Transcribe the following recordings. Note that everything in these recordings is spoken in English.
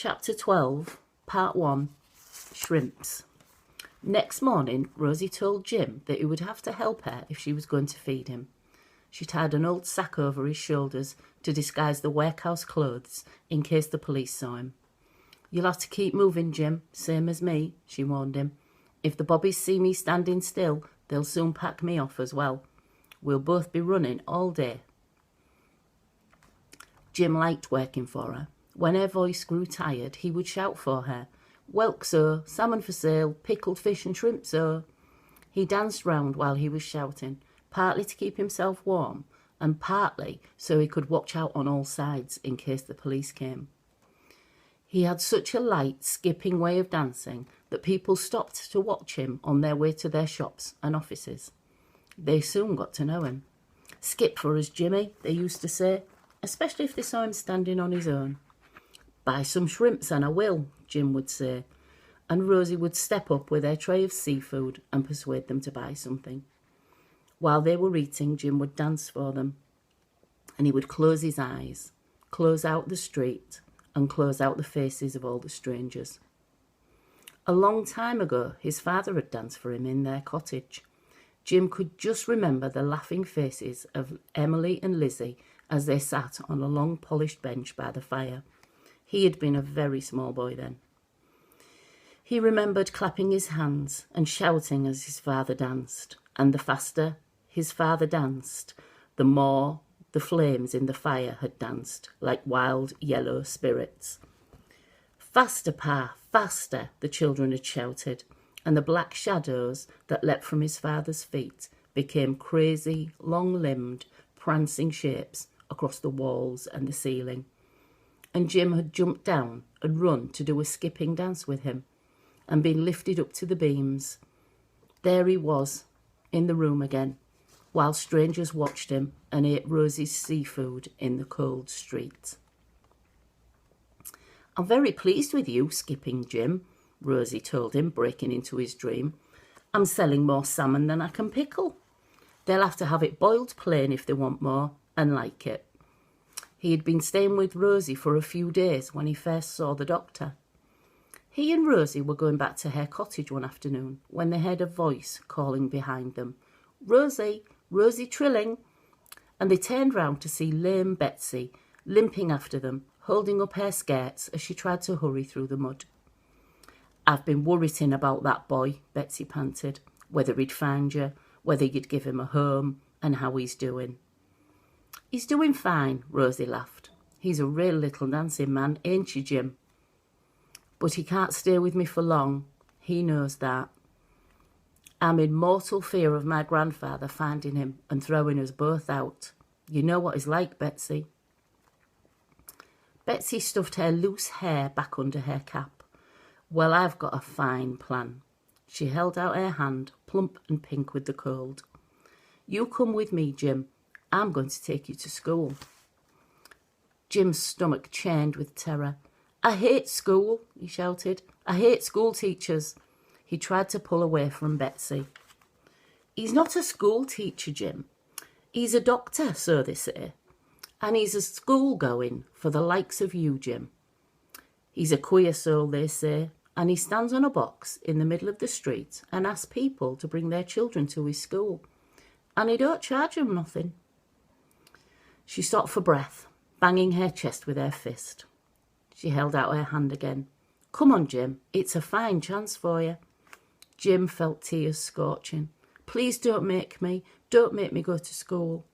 Chapter 12, Part 1, Shrimps. Next morning, Rosie told Jim that he would have to help her if she was going to feed him. She tied an old sack over his shoulders to disguise the warehouse clothes in case the police saw him. "You'll have to keep moving, Jim, same as me," she warned him. "If the bobbies see me standing still, they'll soon pack me off as well. We'll both be running all day." Jim liked working for her. When her voice grew tired, he would shout for her, "Whelk, sir, salmon for sale, pickled fish and shrimp, sir." He danced round while he was shouting, partly to keep himself warm, and partly so he could watch out on all sides in case the police came. He had such a light, skipping way of dancing that people stopped to watch him on their way to their shops and offices. They soon got to know him. "Skip for us, Jimmy," they used to say, especially if they saw him standing on his own. "Buy some shrimps and I will," Jim would say, and Rosie would step up with her tray of seafood and persuade them to buy something. While they were eating, Jim would dance for them, and he would close his eyes, close out the street, and close out the faces of all the strangers. A long time ago, his father had danced for him in their cottage. Jim could just remember the laughing faces of Emily and Lizzie as they sat on a long polished bench by the fire. He had been a very small boy then. He remembered clapping his hands and shouting as his father danced, and the faster his father danced, the more the flames in the fire had danced, like wild yellow spirits. "Faster, Pa, faster," the children had shouted, and the black shadows that leapt from his father's feet became crazy, long-limbed, prancing shapes across the walls and the ceiling. And Jim had jumped down and run to do a skipping dance with him, and been lifted up to the beams. There he was, in the room again, while strangers watched him and ate Rosie's seafood in the cold street. "I'm very pleased with you, Skipping Jim," Rosie told him, breaking into his dream. "I'm selling more salmon than I can pickle. They'll have to have it boiled plain if they want more, and like it." He had been staying with Rosie for a few days when he first saw the doctor. He and Rosie were going back to her cottage one afternoon when they heard a voice calling behind them, "Rosie, Rosie Trilling," and they turned round to see lame Betsy limping after them, holding up her skirts as she tried to hurry through the mud. "I've been worrying about that boy," Betsy panted, "whether he'd find you, whether you'd give him a home, and how he's doing." "He's doing fine," Rosie laughed. "He's a real little dancing man, ain't you, Jim? But he can't stay with me for long. He knows that. I'm in mortal fear of my grandfather finding him and throwing us both out. You know what he's like, Betsy." Betsy stuffed her loose hair back under her cap. "Well, I've got a fine plan." She held out her hand, plump and pink with the cold. "You come with me, Jim. I'm going to take you to school." Jim's stomach churned with terror. "I hate school," he shouted. "I hate school teachers." He tried to pull away from Betsy. "He's not a school teacher, Jim. He's a doctor, so they say. And he's a school going for the likes of you, Jim. He's a queer soul, they say, and he stands on a box in the middle of the street and asks people to bring their children to his school. And he don't charge them nothing." She stopped for breath, banging her chest with her fist. She held out her hand again. "Come on, Jim. It's a fine chance for you." Jim felt tears scorching. "Please don't make me go to school."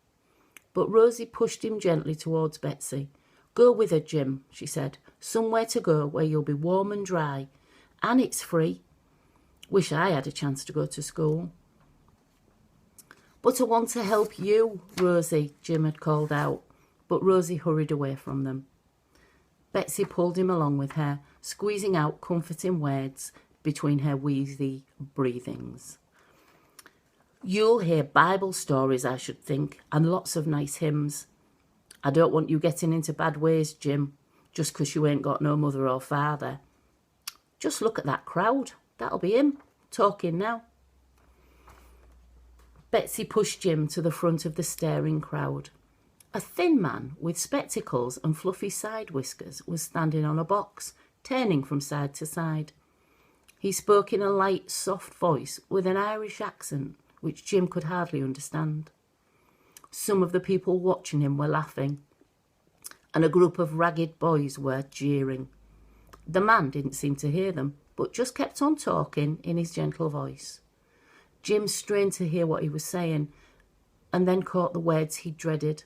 But Rosie pushed him gently towards Betsy. "Go with her, Jim," she said. "Somewhere to go where you'll be warm and dry. And it's free. Wish I had a chance to go to school." "But I want to help you, Rosie," Jim had called out, but Rosie hurried away from them. Betsy pulled him along with her, squeezing out comforting words between her wheezy breathings. "You'll hear Bible stories, I should think, and lots of nice hymns. I don't want you getting into bad ways, Jim, just 'cause you ain't got no mother or father. Just look at that crowd. That'll be him, talking now." Betsy pushed Jim to the front of the staring crowd. A thin man with spectacles and fluffy side whiskers was standing on a box, turning from side to side. He spoke in a light, soft voice with an Irish accent which Jim could hardly understand. Some of the people watching him were laughing, and a group of ragged boys were jeering. The man didn't seem to hear them, but just kept on talking in his gentle voice. Jim strained to hear what he was saying, and then caught the words he dreaded.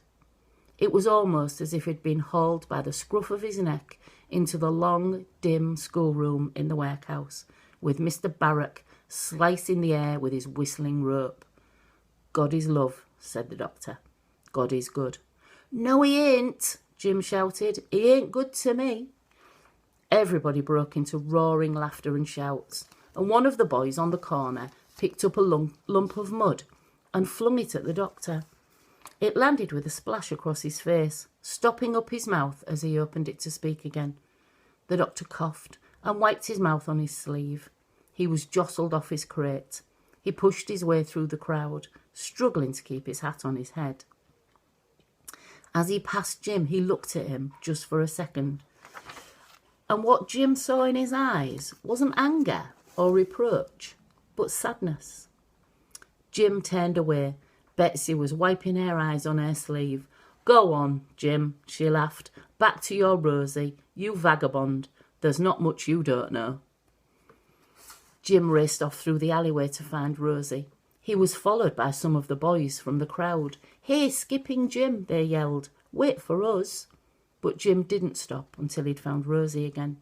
It was almost as if he'd been hauled by the scruff of his neck into the long, dim schoolroom in the workhouse, with Mr. Barrack slicing the air with his whistling rope. "God is love," said the doctor. "God is good." "No, he ain't," Jim shouted. "He ain't good to me." Everybody broke into roaring laughter and shouts, and one of the boys on the corner picked up a lump of mud and flung it at the doctor. It landed with a splash across his face, stopping up his mouth as he opened it to speak again. The doctor coughed and wiped his mouth on his sleeve. He was jostled off his crate. He pushed his way through the crowd, struggling to keep his hat on his head. As he passed Jim, he looked at him just for a second. And what Jim saw in his eyes wasn't anger or reproach, but sadness. Jim turned away. Betsy was wiping her eyes on her sleeve. "Go on, Jim," she laughed. "Back to your Rosie, you vagabond. There's not much you don't know." Jim raced off through the alleyway to find Rosie. He was followed by some of the boys from the crowd. "Hey, Skipping Jim," they yelled. "Wait for us." But Jim didn't stop until he'd found Rosie again.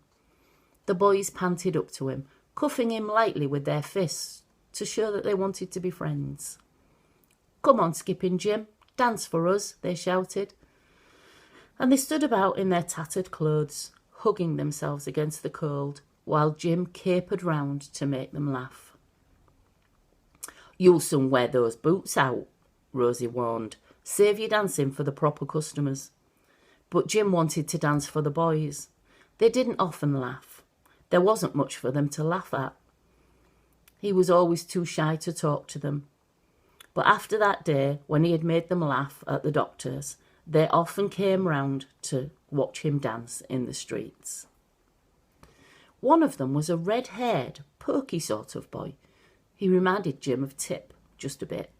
The boys panted up to him, cuffing him lightly with their fists to show that they wanted to be friends. "Come on, Skipping Jim, dance for us," they shouted. And they stood about in their tattered clothes, hugging themselves against the cold, while Jim capered round to make them laugh. "You'll soon wear those boots out," Rosie warned. "Save your dancing for the proper customers." But Jim wanted to dance for the boys. They didn't often laugh. There wasn't much for them to laugh at. He was always too shy to talk to them. But after that day, when he had made them laugh at the doctors, they often came round to watch him dance in the streets. One of them was a red-haired, perky sort of boy. He reminded Jim of Tip, just a bit.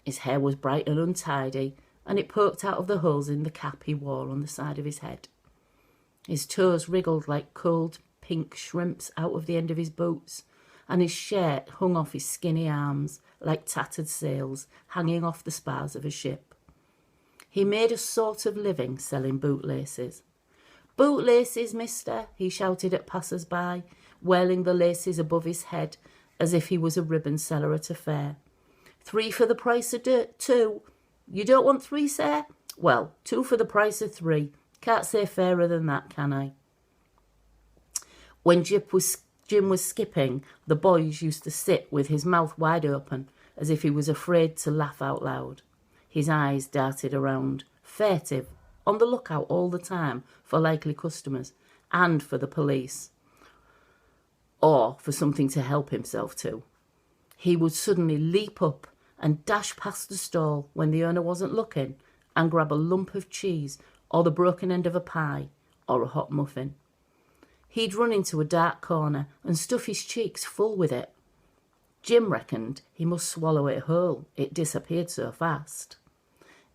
His hair was bright and untidy, and it poked out of the holes in the cap he wore on the side of his head. His toes wriggled like cold pink shrimps out of the end of his boots, and his shirt hung off his skinny arms like tattered sails hanging off the spars of a ship. He made a sort of living selling bootlaces. "Bootlaces, mister," he shouted at passers-by, whirling the laces above his head as if he was a ribbon seller at a fair. "3 for the price of 2. You don't want 3, sir? Well, 2 for the price of 3. Can't say fairer than that, can I?" When Jim was skipping, the boys used to sit with his mouth wide open, as if he was afraid to laugh out loud. His eyes darted around, furtive, on the lookout all the time for likely customers, and for the police, or for something to help himself to. He would suddenly leap up and dash past the stall when the owner wasn't looking and grab a lump of cheese or the broken end of a pie or a hot muffin. He'd run into a dark corner and stuff his cheeks full with it. Jim reckoned he must swallow it whole, it disappeared so fast.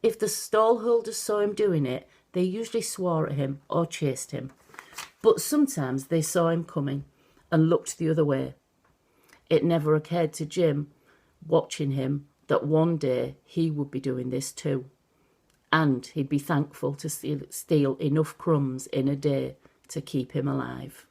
If the stallholders saw him doing it, they usually swore at him or chased him. But sometimes they saw him coming and looked the other way. It never occurred to Jim, watching him, that one day he would be doing this too. And he'd be thankful to steal enough crumbs in a day to keep him alive.